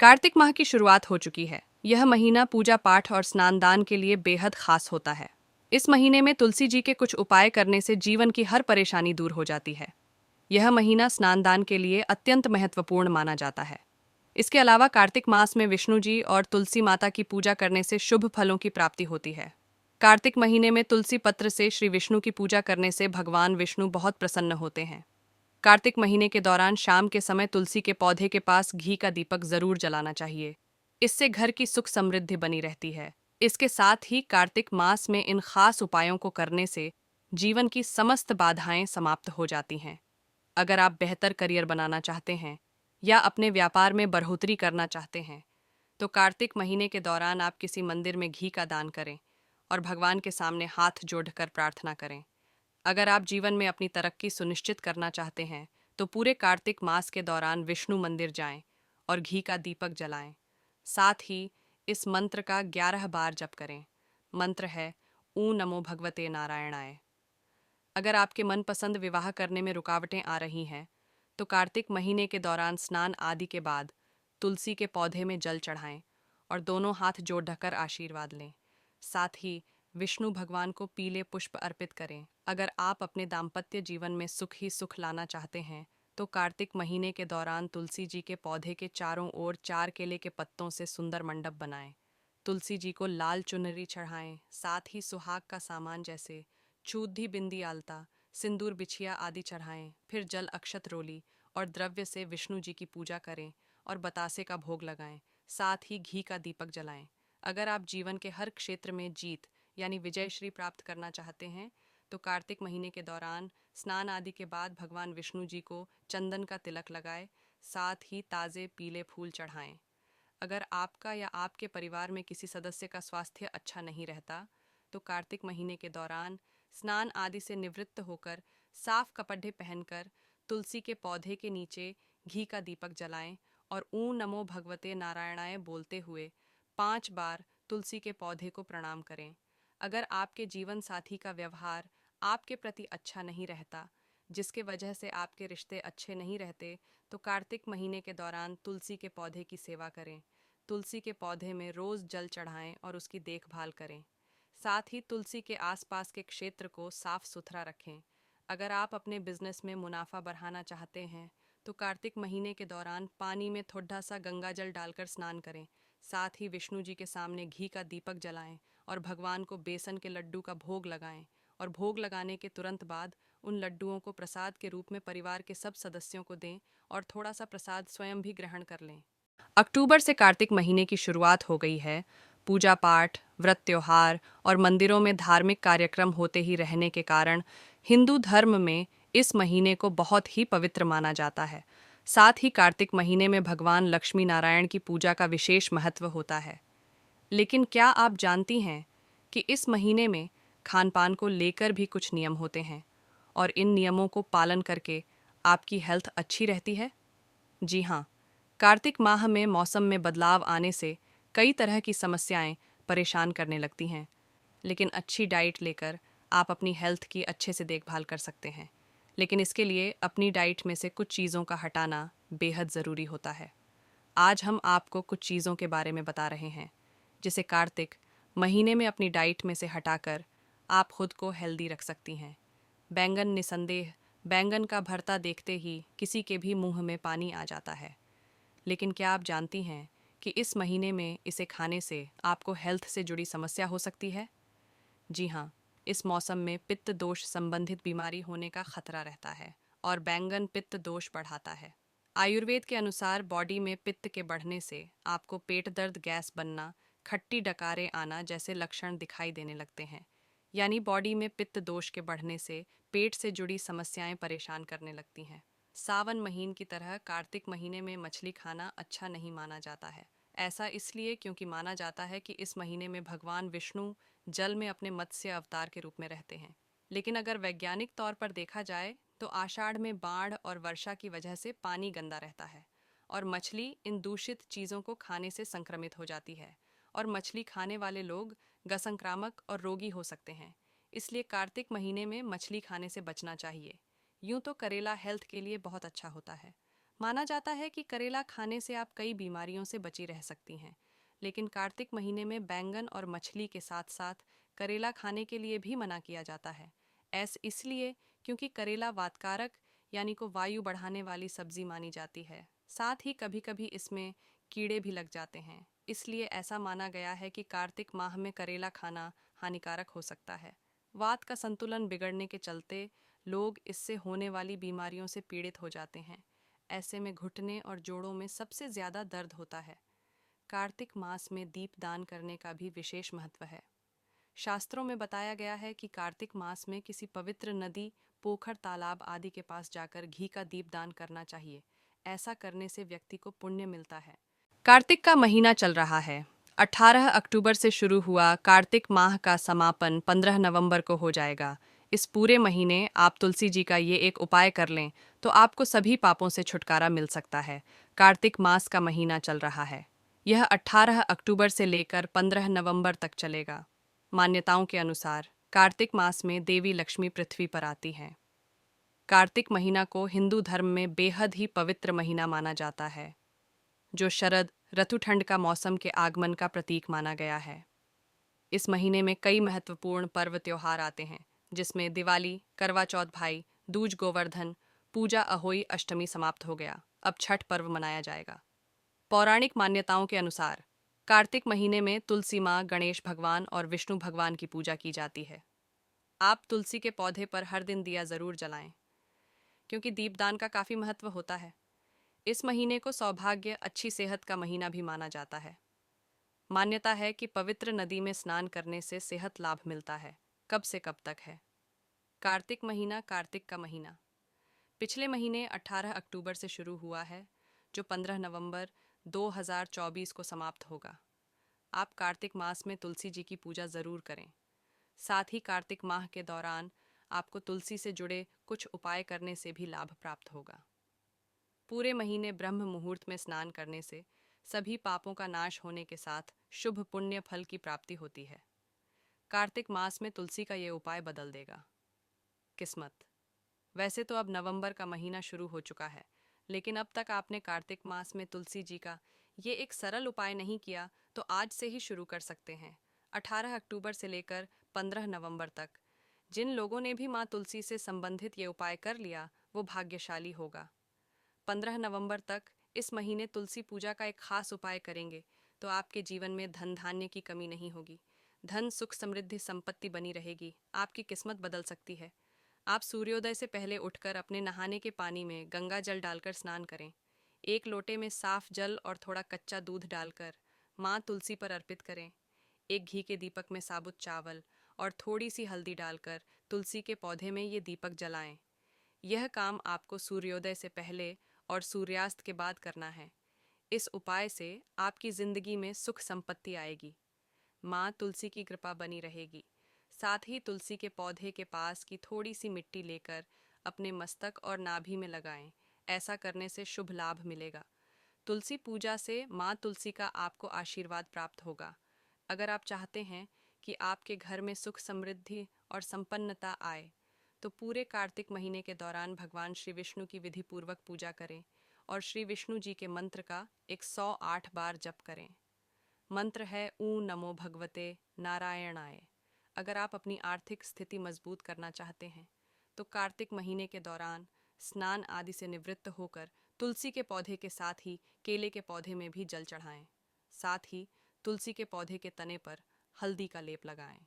कार्तिक माह की शुरुआत हो चुकी है। यह महीना पूजा पाठ और स्नान दान के लिए बेहद खास होता है। इस महीने में तुलसी जी के कुछ उपाय करने से जीवन की हर परेशानी दूर हो जाती है। यह महीना स्नान दान के लिए अत्यंत महत्वपूर्ण माना जाता है। इसके अलावा कार्तिक मास में विष्णु जी और तुलसी माता की पूजा करने से शुभ फलों की प्राप्ति होती है। कार्तिक महीने में तुलसी पत्र से श्री विष्णु की पूजा करने से भगवान विष्णु बहुत प्रसन्न होते हैं। कार्तिक महीने के दौरान शाम के समय तुलसी के पौधे के पास घी का दीपक जरूर जलाना चाहिए। इससे घर की सुख समृद्धि बनी रहती है। इसके साथ ही कार्तिक मास में इन खास उपायों को करने से जीवन की समस्त बाधाएं समाप्त हो जाती हैं। अगर आप बेहतर करियर बनाना चाहते हैं या अपने व्यापार में बढ़ोतरी करना चाहते हैं, तो कार्तिक महीने के दौरान आप किसी मंदिर में घी का दान करें और भगवान के सामने हाथ जोड़कर प्रार्थना करें। अगर आप जीवन में अपनी तरक्की सुनिश्चित करना चाहते हैं, तो पूरे कार्तिक मास के दौरान विष्णु मंदिर जाएं और घी का दीपक जलाएं। साथ ही इस मंत्र का 11 बार जप करें। मंत्र है ऊ नमो भगवते नारायणाय। अगर आपके मनपसंद विवाह करने में रुकावटें आ रही हैं, तो कार्तिक महीने के दौरान स्नान आदि के बाद तुलसी के पौधे में जल चढ़ाएं और दोनों हाथ जोड़ ढकर आशीर्वाद लें। साथ ही विष्णु भगवान को पीले पुष्प अर्पित करें। अगर आप अपने दाम्पत्य जीवन में सुख ही सुख लाना चाहते हैं, तो कार्तिक महीने के दौरान तुलसी जी के पौधे के चारों ओर 4 केले के पत्तों से सुंदर मंडप बनाएं। तुलसी जी को लाल चुनरी चढ़ाएं। साथ ही सुहाग का सामान जैसे चूधी, बिंदी, आलता, सिंदूर, बिछिया आदि चढ़ाएं। फिर जल, अक्षत, रोली और द्रव्य से विष्णु जी की पूजा करें और बतासे का भोग लगाएं। साथ ही घी का दीपक जलाएं। अगर आप जीवन के हर क्षेत्र में जीत यानी विजय श्री प्राप्त करना चाहते हैं, तो कार्तिक महीने के दौरान स्नान आदि के बाद भगवान विष्णु जी को चंदन का तिलक लगाएं। साथ ही ताज़े पीले फूल चढ़ाएं। अगर आपका या आपके परिवार में किसी सदस्य का स्वास्थ्य अच्छा नहीं रहता, तो कार्तिक महीने के दौरान स्नान आदि से निवृत्त होकर साफ कपड़े पहनकर तुलसी के पौधे के नीचे घी का दीपक जलाएं और ऊ नमो भगवते नारायणाय बोलते हुए 5 बार तुलसी के पौधे को प्रणाम करें। अगर आपके जीवन साथी का व्यवहार आपके प्रति अच्छा नहीं रहता, जिसके वजह से आपके रिश्ते अच्छे नहीं रहते, तो कार्तिक महीने के दौरान तुलसी के पौधे की सेवा करें। तुलसी के पौधे में रोज़ जल चढ़ाएं और उसकी देखभाल करें। साथ ही तुलसी के आसपास के क्षेत्र को साफ सुथरा रखें। अगर आप अपने बिजनेस में मुनाफा बढ़ाना चाहते हैं, तो कार्तिक महीने के दौरान पानी में थोड़ा सा गंगा जल डालकर स्नान करें। साथ ही विष्णु जी के सामने घी का दीपक जलाएं और भगवान को बेसन के लड्डू का भोग लगाएं। और भोग लगाने के तुरंत बाद उन लड्डुओं को प्रसाद के रूप में परिवार के सब सदस्यों को दें और थोड़ा सा प्रसाद स्वयं भी ग्रहण कर लें। अक्टूबर से कार्तिक महीने की शुरुआत हो गई है। पूजा पाठ, व्रत, त्योहार और मंदिरों में धार्मिक कार्यक्रम होते ही रहने के कारण हिंदू धर्म में इस महीने को बहुत ही पवित्र माना जाता है। साथ ही कार्तिक महीने में भगवान लक्ष्मी नारायण की पूजा का विशेष महत्व होता है। लेकिन क्या आप जानती हैं कि इस महीने में खान पान को लेकर भी कुछ नियम होते हैं और इन नियमों को पालन करके आपकी हेल्थ अच्छी रहती है? जी हाँ, कार्तिक माह में मौसम में बदलाव आने से कई तरह की समस्याएं परेशान करने लगती हैं, लेकिन अच्छी डाइट लेकर आप अपनी हेल्थ की अच्छे से देखभाल कर सकते हैं। लेकिन इसके लिए अपनी डाइट में से कुछ चीज़ों का हटाना बेहद ज़रूरी होता है। आज हम आपको कुछ चीज़ों के बारे में बता रहे हैं, जिसे कार्तिक महीने में अपनी डाइट में से हटाकर आप खुद को हेल्दी रख सकती हैं। बैंगन, निसंदेह बैंगन का भरता देखते ही किसी के भी मुंह में पानी आ जाता है। लेकिन क्या आप जानती हैं कि इस महीने में इसे खाने से आपको हेल्थ से जुड़ी समस्या हो सकती है? जी हाँ, इस मौसम में पित्त दोष संबंधित बीमारी होने का खतरा रहता है और बैंगन पित्त दोष बढ़ाता है। आयुर्वेद के अनुसार बॉडी में पित्त के बढ़ने से आपको पेट दर्द, गैस बनना, खट्टी डकारें आना जैसे लक्षण दिखाई देने लगते हैं। यानी बॉडी में पित्त दोष के बढ़ने से पेट से जुड़ी समस्याएं परेशान करने लगती हैं। सावन महीने की तरह कार्तिक महीने में मछली खाना अच्छा नहीं माना जाता है। ऐसा इसलिए क्योंकि माना जाता है कि इस महीने में भगवान विष्णु जल में अपने मत्स्य अवतार के रूप में रहते हैं। लेकिन अगर वैज्ञानिक तौर पर देखा जाए, तो आषाढ़ में बाढ़ और वर्षा की वजह से पानी गंदा रहता है और मछली इन दूषित चीज़ों को खाने से संक्रमित हो जाती है और मछली खाने वाले लोग गसंक्रामक और रोगी हो सकते हैं। इसलिए कार्तिक महीने में मछली खाने से बचना चाहिए। यूं तो करेला हेल्थ के लिए बहुत अच्छा होता है, माना जाता है कि करेला खाने से आप कई बीमारियों से बची रह सकती हैं, लेकिन कार्तिक महीने में बैंगन और मछली के साथ साथ करेला खाने के लिए भी मना किया जाता है। ऐसा इसलिए क्योंकि करेला वातकारक यानी को वायु बढ़ाने वाली सब्जी मानी जाती है। साथ ही कभी कभी इसमें कीड़े भी लग जाते हैं, इसलिए ऐसा माना गया है कि कार्तिक माह में करेला खाना हानिकारक हो सकता है। वात का संतुलन बिगड़ने के चलते लोग इससे होने वाली बीमारियों से पीड़ित हो जाते हैं। ऐसे में घुटने और जोड़ों में सबसे ज्यादा दर्द होता है। कार्तिक मास में दीपदान करने का भी विशेष महत्व है। शास्त्रों में बताया गया है कि कार्तिक मास में किसी पवित्र नदी, पोखर, तालाब आदि के पास जाकर घी का दीपदान करना चाहिए। ऐसा करने से व्यक्ति को पुण्य मिलता है। कार्तिक का महीना चल रहा है। 18 अक्टूबर से शुरू हुआ कार्तिक माह का समापन 15 नवंबर को हो जाएगा। इस पूरे महीने आप तुलसी जी का ये एक उपाय कर लें तो आपको सभी पापों से छुटकारा मिल सकता है। कार्तिक मास का महीना चल रहा है। यह 18 अक्टूबर से लेकर 15 नवंबर तक चलेगा। मान्यताओं के अनुसार कार्तिक मास में देवी लक्ष्मी पृथ्वी पर आती हैं। कार्तिक महीना को हिंदू धर्म में बेहद ही पवित्र महीना माना जाता है, जो शरद ऋतु ठंड का मौसम के आगमन का प्रतीक माना गया है। इस महीने में कई महत्वपूर्ण पर्व त्योहार आते हैं, जिसमें दिवाली, करवा चौथ, भाई दूज, गोवर्धन पूजा, अहोई अष्टमी समाप्त हो गया। अब छठ पर्व मनाया जाएगा। पौराणिक मान्यताओं के अनुसार कार्तिक महीने में तुलसी माँ, गणेश भगवान और विष्णु भगवान की पूजा की जाती है। आप तुलसी के पौधे पर हर दिन दिया जरूर जलाएं, क्योंकि दीपदान का काफी महत्व होता है। इस महीने को सौभाग्य, अच्छी सेहत का महीना भी माना जाता है। मान्यता है कि पवित्र नदी में स्नान करने से सेहत लाभ मिलता है। कब से कब तक है कार्तिक महीना? कार्तिक का महीना पिछले महीने 18 अक्टूबर से शुरू हुआ है, जो 15 नवंबर 2024 को समाप्त होगा। आप कार्तिक मास में तुलसी जी की पूजा जरूर करें। साथ ही कार्तिक माह के दौरान आपको तुलसी से जुड़े कुछ उपाय करने से भी लाभ प्राप्त होगा। पूरे महीने ब्रह्म मुहूर्त में स्नान करने से सभी पापों का नाश होने के साथ शुभ पुण्य फल की प्राप्ति होती है। कार्तिक मास में तुलसी का ये उपाय बदल देगा किस्मत। वैसे तो अब नवंबर का महीना शुरू हो चुका है, लेकिन अब तक आपने कार्तिक मास में तुलसी जी का ये एक सरल उपाय नहीं किया, तो आज से ही शुरू कर सकते हैं। 18 अक्टूबर से लेकर 15 नवंबर तक जिन लोगों ने भी माँ तुलसी से संबंधित ये उपाय कर लिया, वो भाग्यशाली होगा। 15 नवंबर तक इस महीने तुलसी पूजा का एक खास उपाय करेंगे तो आपके जीवन में धन धान्य की कमी नहीं होगी। धन, सुख, समृद्धि, संपत्ति बनी रहेगी। आपकी किस्मत बदल सकती है। आप सूर्योदय से पहले उठकर अपने नहाने के पानी में गंगा जल डालकर स्नान करें। एक लोटे में साफ जल और थोड़ा कच्चा दूध डालकर माँ तुलसी पर अर्पित करें। एक घी के दीपक में साबुत चावल और थोड़ी सी हल्दी डालकर तुलसी के पौधे में ये दीपक जलाएं। यह काम आपको सूर्योदय से पहले और सूर्यास्त के बाद करना है। इस उपाय से आपकी जिंदगी में सुख संपत्ति आएगी। माँ तुलसी की कृपा बनी रहेगी। साथ ही तुलसी के पौधे के पास की थोड़ी सी मिट्टी लेकर अपने मस्तक और नाभि में लगाएं। ऐसा करने से शुभ लाभ मिलेगा। तुलसी पूजा से माँ तुलसी का आपको आशीर्वाद प्राप्त होगा। अगर आप चाहते हैं कि आपके घर में सुख, समृद्धि और संपन्नता आए, तो पूरे कार्तिक महीने के दौरान भगवान श्री विष्णु की विधि पूर्वक पूजा करें और श्री विष्णु जी के मंत्र का 108 बार जप करें। मंत्र है ऊ नमो भगवते नारायणाय। अगर आप अपनी आर्थिक स्थिति मजबूत करना चाहते हैं, तो कार्तिक महीने के दौरान स्नान आदि से निवृत्त होकर तुलसी के पौधे के साथ ही केले के पौधे में भी जल चढ़ाएं। साथ ही तुलसी के पौधे के तने पर हल्दी का लेप लगाएं।